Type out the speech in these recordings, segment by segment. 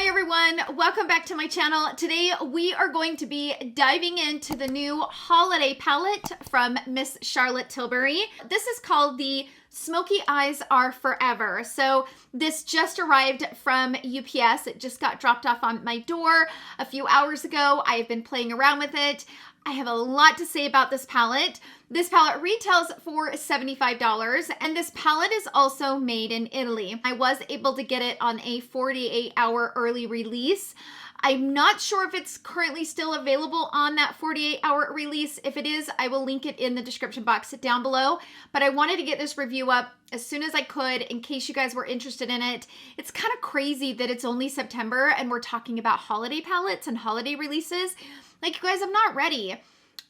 Hi everyone, welcome back to my channel. Today we are going to be diving into the new holiday palette from Miss Charlotte Tilbury. This is called the Smokey Eyes Are Forever. So this just arrived from UPS. It just got dropped off on my door a few hours ago. I have been playing around with it. I have a lot to say about this palette. This palette retails for $75, and this palette is also made in Italy. I was able to get it on a 48-hour early release. I'm not sure if it's currently still available on that 48-hour release. If it is, I will link it in the description box down below. But I wanted to get this review up as soon as I could in case you guys were interested in it. It's kind of crazy that it's only September and we're talking about holiday palettes and holiday releases. Like, you guys, I'm not ready.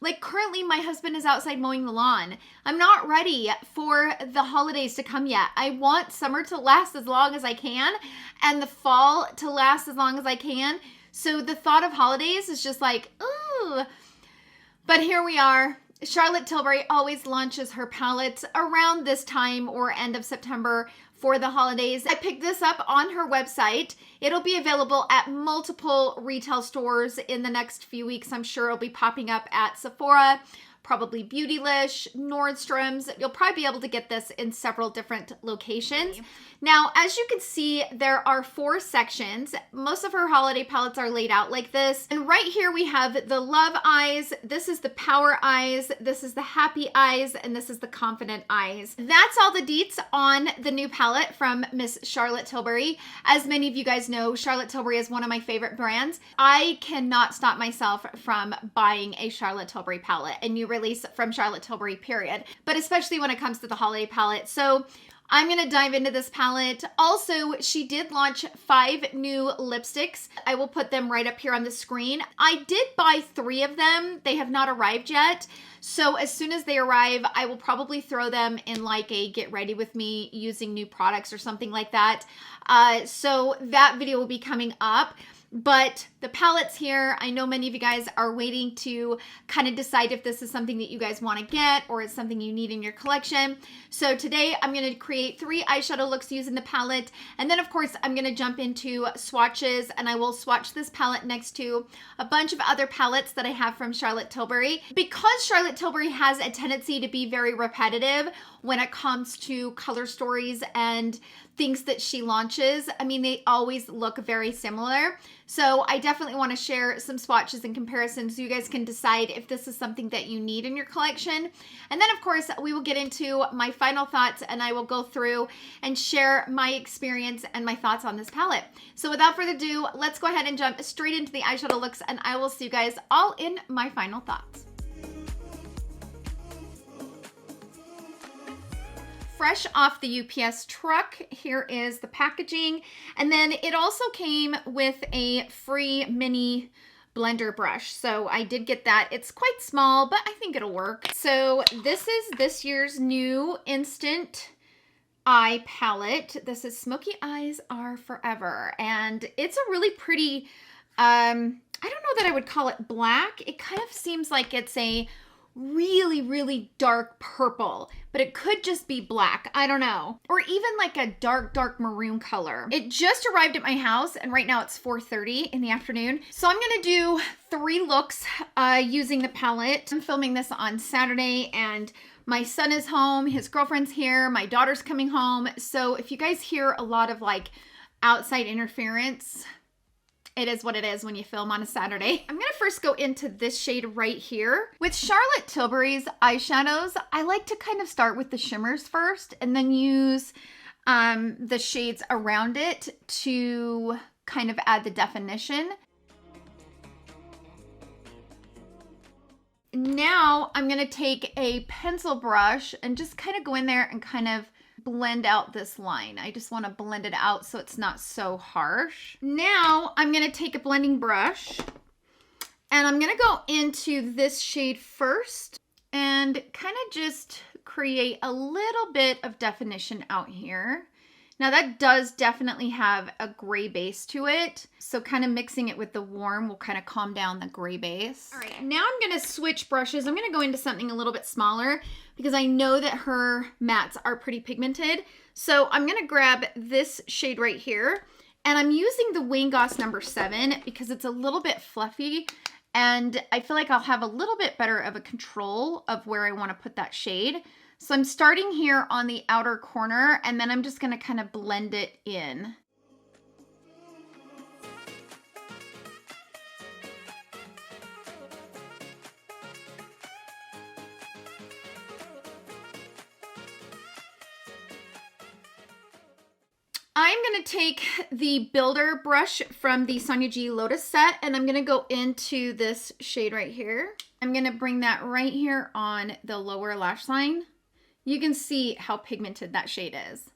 Like, currently my husband is outside mowing the lawn. I'm not ready for the holidays to come yet. I want summer to last as long as I can and the fall to last as long as I can. So the thought of holidays is just like, ooh. But here we are. Charlotte Tilbury always launches her palettes around this time or end of September for the holidays. I picked this up on her website. It'll be available at multiple retail stores in the next few weeks. I'm sure it'll be popping up at Sephora, probably Beautylish, Nordstrom's. You'll probably be able to get this in several different locations. Now, as you can see, there are 4 sections. Most of her holiday palettes are laid out like this. And right here we have the Love Eyes. This is the Power Eyes. This is the Happy Eyes. And this is the Confident Eyes. That's all the deets on the new palette from Miss Charlotte Tilbury. As many of you guys know, Charlotte Tilbury is one of my favorite brands. I cannot stop myself from buying a Charlotte Tilbury palette, a new release from Charlotte Tilbury, period. But especially when it comes to the holiday palette. So I'm going to dive into this palette. Also, she did launch 5 new lipsticks. I will put them right up here on the screen. I did buy 3 of them. They have not arrived yet. So as soon as they arrive, I will probably throw them in like a get ready with me using new products or something like that. So that video will be coming up. But the palettes here, I know many of you guys are waiting to kind of decide if this is something that you guys want to get or it's something you need in your collection. So today I'm going to create 3 eyeshadow looks using the palette. And then of course I'm going to jump into swatches, and I will swatch this palette next to a bunch of other palettes that I have from Charlotte Tilbury. Because Charlotte Tilbury has a tendency to be very repetitive when it comes to color stories and things that she launches. I mean, they always look very similar. So I definitely want to share some swatches and comparisons so you guys can decide if this is something that you need in your collection. And then of course we will get into my final thoughts, and I will go through and share my experience and my thoughts on this palette. So without further ado, let's go ahead and jump straight into the eyeshadow looks, and I will see you guys all in my final thoughts. Fresh off the UPS truck, here is the packaging. And then it also came with a free mini blender brush. So I did get that. It's quite small, but I think it'll work. So this is this year's new Instant Eye palette. This is Smokey Eyes Are Forever. And it's a really pretty, I don't know that I would call it black. It kind of seems like it's a really dark purple, but it could just be black. I don't know. Or even like a dark maroon color. It just arrived at my house, and right now it's 4:30 in the afternoon. So I'm going to do 3 looks using the palette. I'm filming this on Saturday, and my son is home, his girlfriend's here, my daughter's coming home. So if you guys hear a lot of like outside interference, it is what it is when you film on a Saturday. I'm gonna first go into this shade right here. With Charlotte Tilbury's eyeshadows, I like to kind of start with the shimmers first and then use the shades around it to kind of add the definition. Now I'm gonna take a pencil brush and just kind of go in there and kind of blend out this line. I just want to blend it out so it's not so harsh. Now I'm going to take a blending brush and I'm going to go into this shade first and kind of just create a little bit of definition out here. Now that does definitely have a gray base to it. So kind of mixing it with the warm will kind of calm down the gray base. All right, now I'm gonna switch brushes. I'm gonna go into something a little bit smaller because I know that her mattes are pretty pigmented. So I'm gonna grab this shade right here And I'm using the Wayne Goss number 7 because it's a little bit fluffy and I feel like I'll have a little bit better of a control of where I want to put that shade. So I'm starting here on the outer corner and then I'm just going to kind of blend it in. I'm going to take the Builder brush from the Sonia G Lotus Set and I'm going to go into this shade right here. I'm going to bring that right here on the lower lash line. You can see how pigmented that shade is.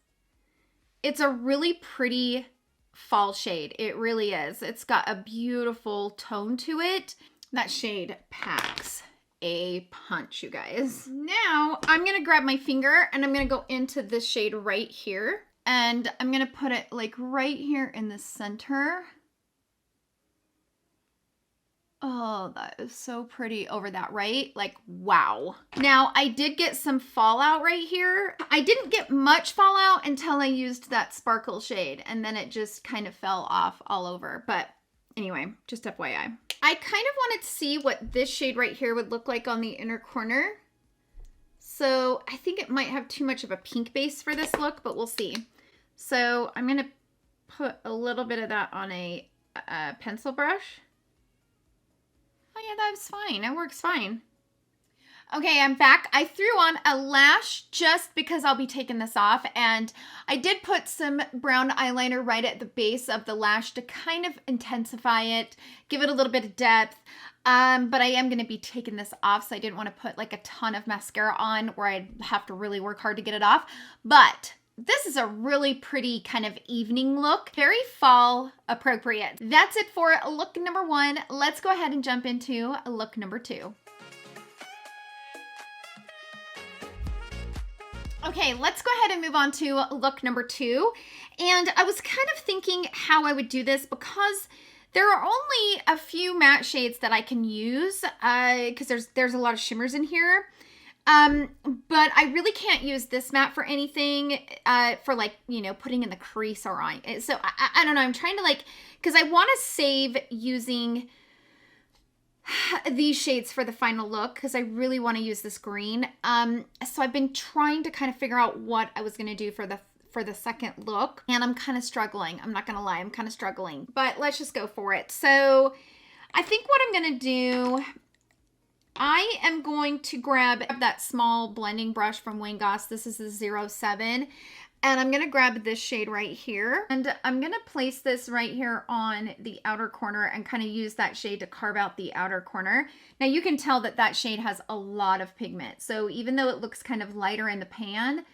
It's a really pretty fall shade. It really is. It's got a beautiful tone to it. That shade packs a punch, you guys. Now I'm going to grab my finger and I'm going to go into this shade right here. And I'm going to put it like right here in the center. Oh, that is so pretty over that, right? Like, wow. Now, I did get some fallout right here. I didn't get much fallout until I used that sparkle shade. And then it just kind of fell off all over. But anyway, just FYI. I kind of wanted to see what this shade right here would look like on the inner corner. So I think it might have too much of a pink base for this look, but we'll see. So I'm going to put a little bit of that on a pencil brush. Oh yeah, that's fine. It works fine. Okay, I'm back. I threw on a lash just because I'll be taking this off. And I did put some brown eyeliner right at the base of the lash to kind of intensify it, give it a little bit of depth. But I am going to be taking this off, so I didn't want to put like a ton of mascara on where I'd have to really work hard to get it off. But this is a really pretty kind of evening look, very fall appropriate. That's it for look number 1. Let's go ahead and jump into look number 2. Okay, let's go ahead and move on to look number 2. And I was kind of thinking how I would do this because there are only a few matte shades that I can use because there's a lot of shimmers in here. But I really can't use this matte for anything for like, you know, putting in the crease or on. So I don't know. I'm trying to like, because I want to save using these shades for the final look because I really want to use this green. So I've been trying to kind of figure out what I was going to do for the second look, and I'm kind of struggling. I'm not going to lie. I'm kind of struggling, but let's just go for it. So I think what I'm going to do, I am going to grab that small blending brush from Wayne Goss. This is the 07. And I'm going to grab this shade right here. And I'm going to place this right here on the outer corner and kind of use that shade to carve out the outer corner. Now you can tell that that shade has a lot of pigment. So even though it looks kind of lighter in the pan,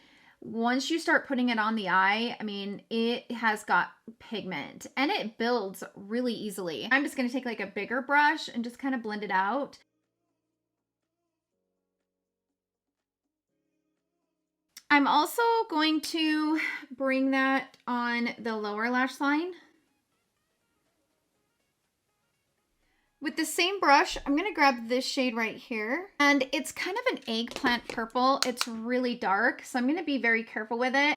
once you start putting it on the eye, I mean, it has got pigment and it builds really easily. I'm just going to take like a bigger brush and just kind of blend it out. I'm also going to bring that on the lower lash line. With the same brush, I'm going to grab this shade right here. And it's kind of an eggplant purple. It's really dark, so I'm going to be very careful with it.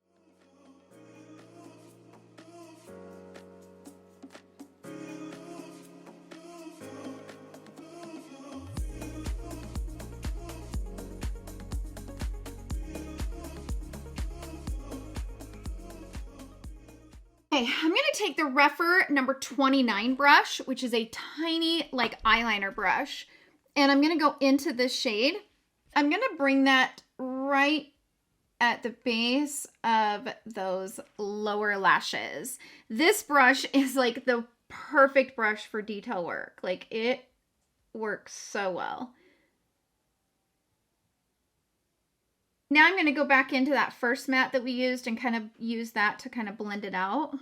Okay, I'm going to take the Rephr number 29 brush, which is a tiny like eyeliner brush, and I'm going to go into this shade. I'm going to bring that right at the base of those lower lashes. This brush is like the perfect brush for detail work. Like it works so well. Now I'm going to go back into that first matte that we used and kind of use that to kind of blend it out.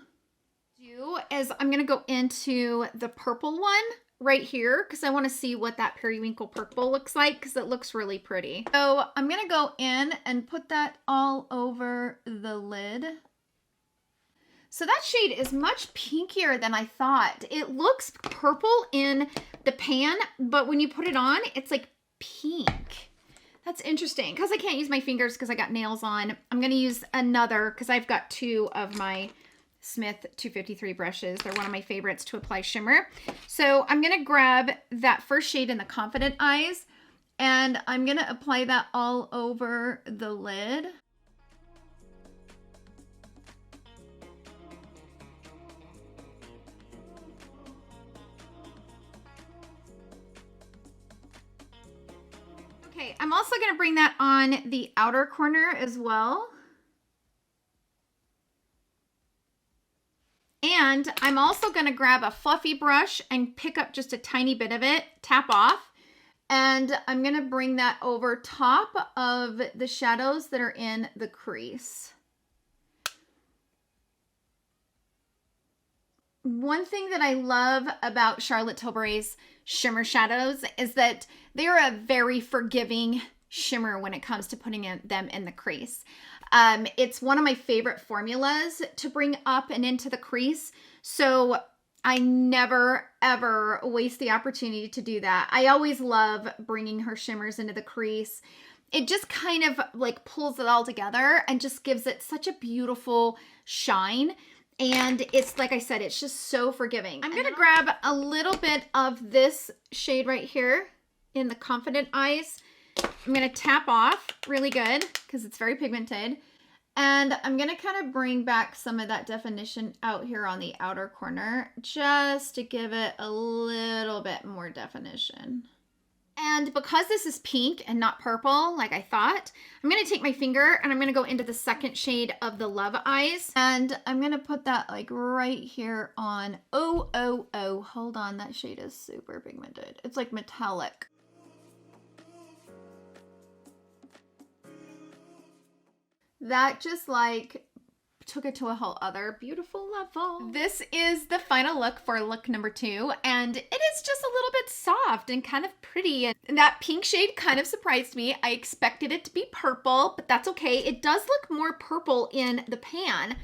Is I'm going to go into the purple one right here because I want to see what that periwinkle purple looks like because it looks really pretty. So I'm going to go in and put that all over the lid. So that shade is much pinkier than I thought. It looks purple in the pan, but when you put it on, it's like pink. That's interesting. Because I can't use my fingers because I got nails on, I'm going to use another because I've got two of my Smith 253 brushes. They're one of my favorites to apply shimmer. So I'm going to grab that first shade in the Confident Eyes, and I'm going to apply that all over the lid. Okay, I'm also going to bring that on the outer corner as well. And I'm also going to grab a fluffy brush and pick up just a tiny bit of it, tap off, and I'm going to bring that over top of the shadows that are in the crease. One thing that I love about Charlotte Tilbury's shimmer shadows is that they're a very forgiving shimmer when it comes to putting them in the crease. It's one of my favorite formulas to bring up and into the crease. So I never, ever waste the opportunity to do that. I always love bringing her shimmers into the crease. It just kind of like pulls it all together and just gives it such a beautiful shine. And it's, like I said, it's just so forgiving. I'm gonna grab a little bit of this shade right here in the Confident Eyes. I'm gonna tap off really good because it's very pigmented. And I'm gonna kind of bring back some of that definition out here on the outer corner just to give it a little bit more definition. And because this is pink and not purple, like I thought, I'm going to take my finger and I'm going to go into the second shade of the Love Eyes. And I'm going to put that like right here on, hold on, that shade is super pigmented. It's like metallic. That just like took it to a whole other beautiful level. This is the final look for look number 2, and it is just a little bit soft and kind of pretty. And that pink shade kind of surprised me. I expected it to be purple, but that's okay. It does look more purple in the pan,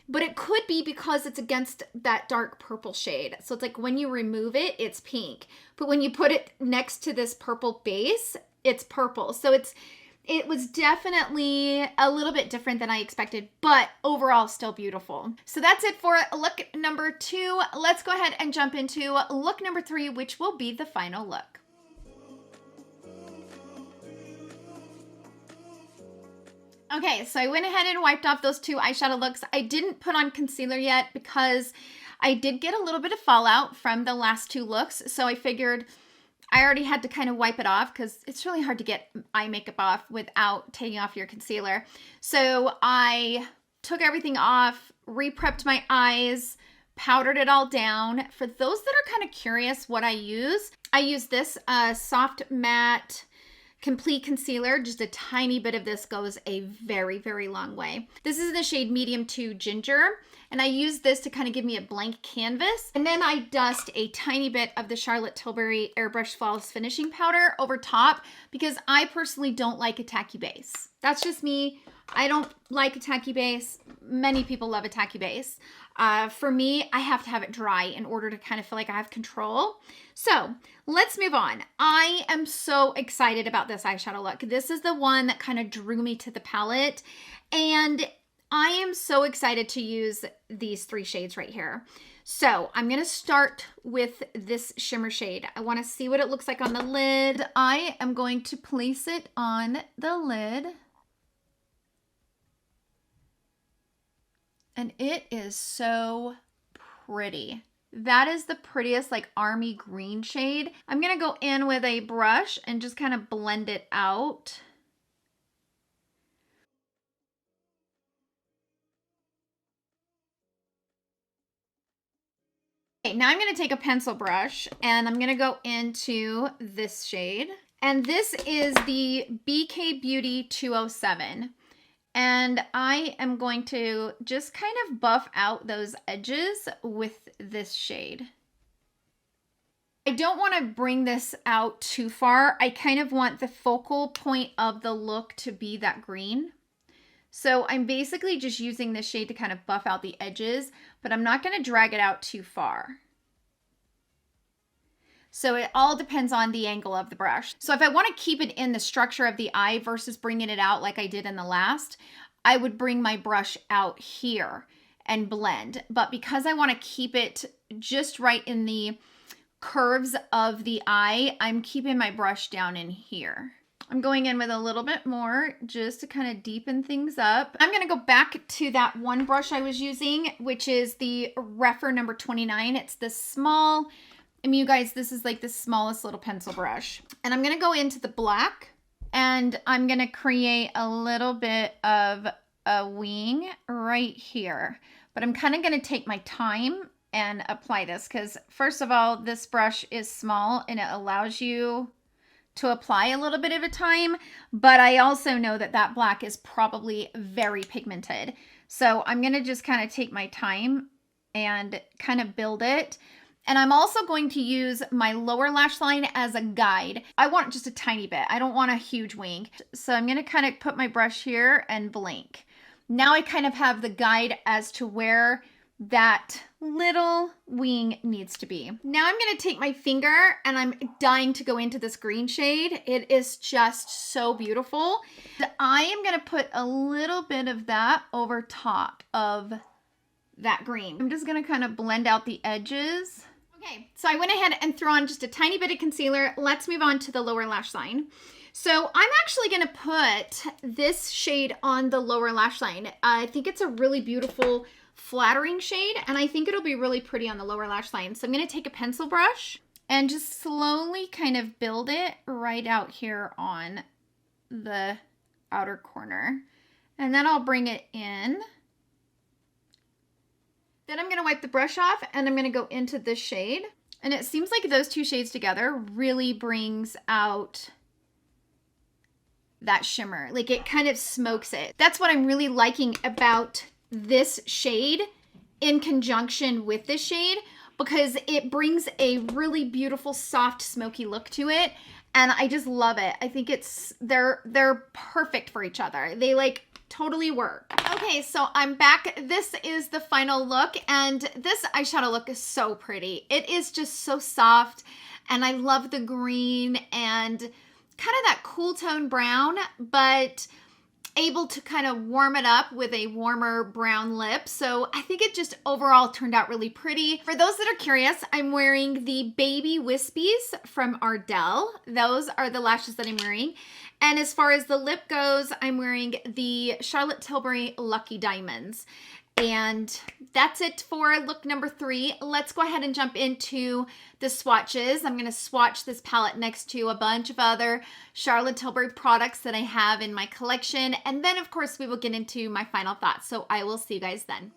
but it could be because it's against that dark purple shade. So it's like when you remove it, it's pink, but when you put it next to this purple base, it's purple. So it was definitely a little bit different than I expected, but overall still beautiful. So that's it for look number 2. Let's go ahead and jump into look number 3, which will be the final look. Okay, so I went ahead and wiped off those 2 eyeshadow looks. I didn't put on concealer yet because I did get a little bit of fallout from the last 2 looks, so I figured I already had to kind of wipe it off because it's really hard to get eye makeup off without taking off your concealer. So I took everything off, re-prepped my eyes, powdered it all down. For those that are kind of curious what I use this Soft Matte Complete Concealer. Just a tiny bit of this goes a very, very long way. This is in the shade Medium 2 Ginger. And I use this to kind of give me a blank canvas. And then I dust a tiny bit of the Charlotte Tilbury Airbrush Flawless Finishing Powder over top because I personally don't like a tacky base. That's just me. I don't like a tacky base. Many people love a tacky base. For me, I have to have it dry in order to kind of feel like I have control. So let's move on. I am so excited about this eyeshadow look. This is the one that kind of drew me to the palette. And I am so excited to use these 3 shades right here. So I'm going to start with this shimmer shade. I want to see what it looks like on the lid. I am going to place it on the lid. And it is so pretty. That is the prettiest like army green shade. I'm going to go in with a brush and just kind of blend it out. Okay, now I'm going to take a pencil brush and I'm going to go into this shade. And this is the BK Beauty 207. And I am going to just kind of buff out those edges with this shade. I don't want to bring this out too far. I kind of want the focal point of the look to be that green. So I'm basically just using this shade to kind of buff out the edges, but I'm not going to drag it out too far. So it all depends on the angle of the brush. So if I want to keep it in the structure of the eye versus bringing it out like I did in the last, I would bring my brush out here and blend. But because I want to keep it just right in the curves of the eye, I'm keeping my brush down in here. I'm going in with a little bit more just to kind of deepen things up. I'm going to go back to that one brush I was using, which is the Rephr number 29. It's this small, I mean, you guys, this is like the smallest little pencil brush. And I'm going to go into the black and I'm going to create a little bit of a wing right here. But I'm kind of going to take my time and apply this because first of all, this brush is small and it allows you to apply a little bit at a time, but I also know that that black is probably very pigmented. So I'm going to just kind of take my time and kind of build it. And I'm also going to use my lower lash line as a guide. I want just a tiny bit. I don't want a huge wing. So I'm going to kind of put my brush here and blink. Now I kind of have the guide as to where that little wing needs to be. Now I'm going to take my finger and I'm dying to go into this green shade. It is just so beautiful. I am going to put a little bit of that over top of that green. I'm just going to kind of blend out the edges. Okay, so I went ahead and threw on just a tiny bit of concealer. Let's move on to the lower lash line. So I'm actually going to put this shade on the lower lash line. I think it's a really beautiful flattering shade, and I think it'll be really pretty on the lower lash line. So I'm going to take a pencil brush and just slowly kind of build it right out here on the outer corner. And then I'll bring it in. Then I'm going to wipe the brush off and I'm going to go into this shade. And it seems like those two shades together really brings out that shimmer. Like it kind of smokes it. That's what I'm really liking about this shade in conjunction with this shade, because it brings a really beautiful soft smoky look to it, and I just love it. I think it's they're perfect for each other. They like totally work. Okay, so I'm back. This is the final look, and this eyeshadow look is so pretty. It is just so soft, and I love the green and kind of that cool tone brown, but able to kind of warm it up with a warmer brown lip. So I think it just overall turned out really pretty. For those that are curious, I'm wearing the Baby Wispies from Ardell. Those are the lashes that I'm wearing. And as far as the lip goes, I'm wearing the Charlotte Tilbury Lucky Diamonds. And that's it for look number 3. Let's go ahead and jump into the swatches. I'm going to swatch this palette next to a bunch of other Charlotte Tilbury products that I have in my collection. And then, of course, we will get into my final thoughts. So I will see you guys then.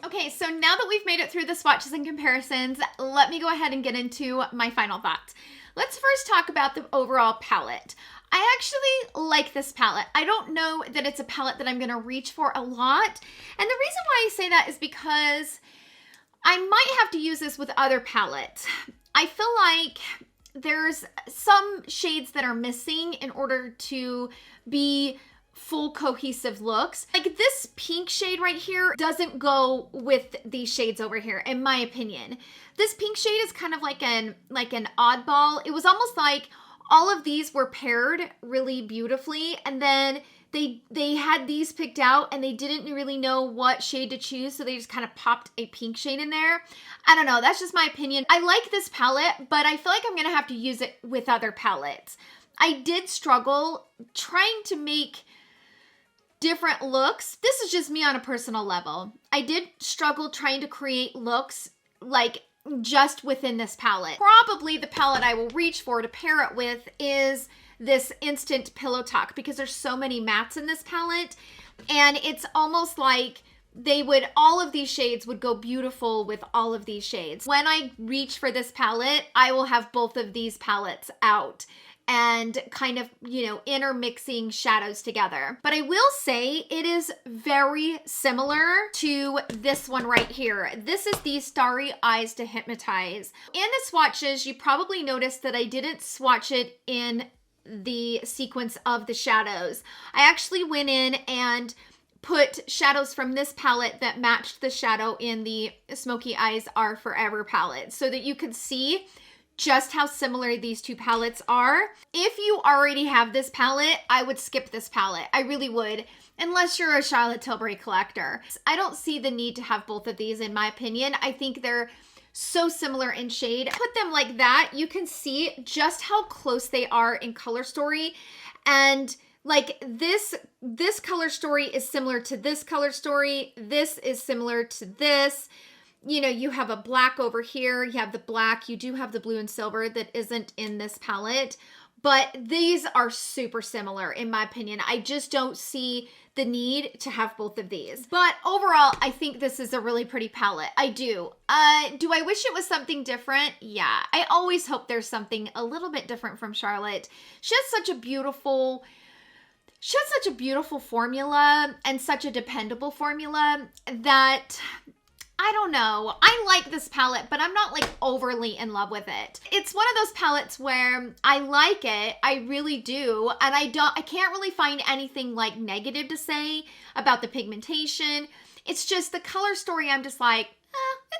Okay, so now that we've made it through the swatches and comparisons, let me go ahead and get into my final thoughts. Let's first talk about the overall palette. I actually like this palette. I don't know that it's a palette that I'm going to reach for a lot. And the reason why I say that is because I might have to use this with other palettes. I feel like there's some shades that are missing in order to be full cohesive looks. Like this pink shade right here doesn't go with these shades over here, in my opinion. This pink shade is kind of like an oddball. It was almost like all of these were paired really beautifully, and then they had these picked out and they didn't really know what shade to choose, so they just kind of popped a pink shade in there. I don't know, that's just my opinion. I like this palette, but I feel like I'm gonna have to use it with other palettes. I did struggle trying to make different looks. This is just me on a personal level. I did struggle trying to create looks like just within this palette. Probably the palette I will reach for to pair it with is this Instant Pillow Talk, because there's so many mattes in this palette, and it's almost like all of these shades would go beautiful with all of these shades. When I reach for this palette, I will have both of these palettes out and kind of, you know, intermixing shadows together. But I will say it is very similar to this one right here. This is the Starry Eyes to Hypnotize. In the swatches, you probably noticed that I didn't swatch it in the sequence of the shadows. I actually went in and put shadows from this palette that matched the shadow in the Smokey Eyes Are Forever palette, so that you could see just how similar these two palettes are. If you already have this palette, I would skip this palette. I really would, unless you're a Charlotte Tilbury collector. I don't see the need to have both of these, in my opinion. I think they're so similar in shade. Put them like that, you can see just how close they are in color story. And like this color story is similar to this color story. This is similar to this. You know, you have a black over here. You have the black. You do have the blue and silver that isn't in this palette. But these are super similar, in my opinion. I just don't see the need to have both of these. But overall, I think this is a really pretty palette. I do. Do I wish it was something different? Yeah. I always hope there's something a little bit different from Charlotte. She has such a beautiful formula, and such a dependable formula, that I don't know. I like this palette, but I'm not like overly in love with it. It's one of those palettes where I like it, I really do, and I can't really find anything like negative to say about the pigmentation. It's just the color story, I'm just like,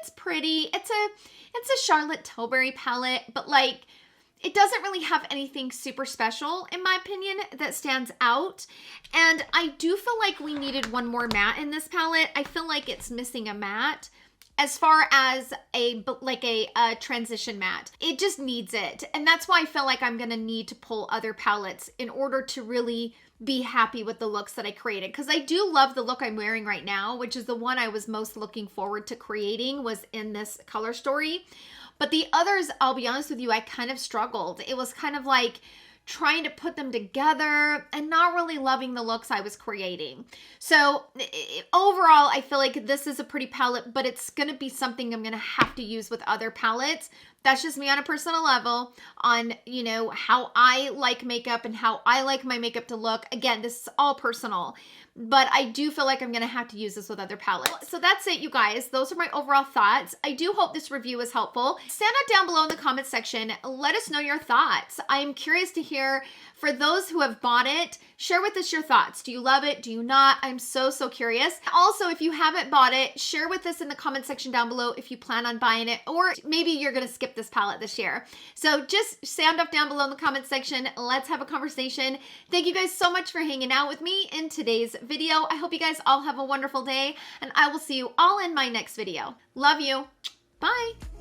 it's pretty. It's a Charlotte Tilbury palette, but like, it doesn't really have anything super special, in my opinion, that stands out. And I do feel like we needed one more matte in this palette. I feel like it's missing a matte as far as a transition matte. It just needs it. And that's why I feel like I'm gonna need to pull other palettes in order to really be happy with the looks that I created. Because I do love the look I'm wearing right now, which is the one I was most looking forward to creating, was in this color story. But the others, I'll be honest with you, I kind of struggled. It was kind of like trying to put them together and not really loving the looks I was creating. So overall, I feel like this is a pretty palette, but it's going to be something I'm going to have to use with other palettes. That's just me on a personal level, on, you know, how I like makeup and how I like my makeup to look. Again, this is all personal, but I do feel like I'm going to have to use this with other palettes. So that's it, you guys. Those are my overall thoughts. I do hope this review was helpful. Stand out down below in the comment section. Let us know your thoughts. I'm curious to hear, for those who have bought it, share with us your thoughts. Do you love it? Do you not? I'm so curious. Also, if you haven't bought it, share with us in the comment section down below if you plan on buying it, or maybe you're going to skip this palette this year. So just stand up down below in the comment section. Let's have a conversation. Thank you guys so much for hanging out with me in today's video. I hope you guys all have a wonderful day, and I will see you all in my next video. Love you. Bye.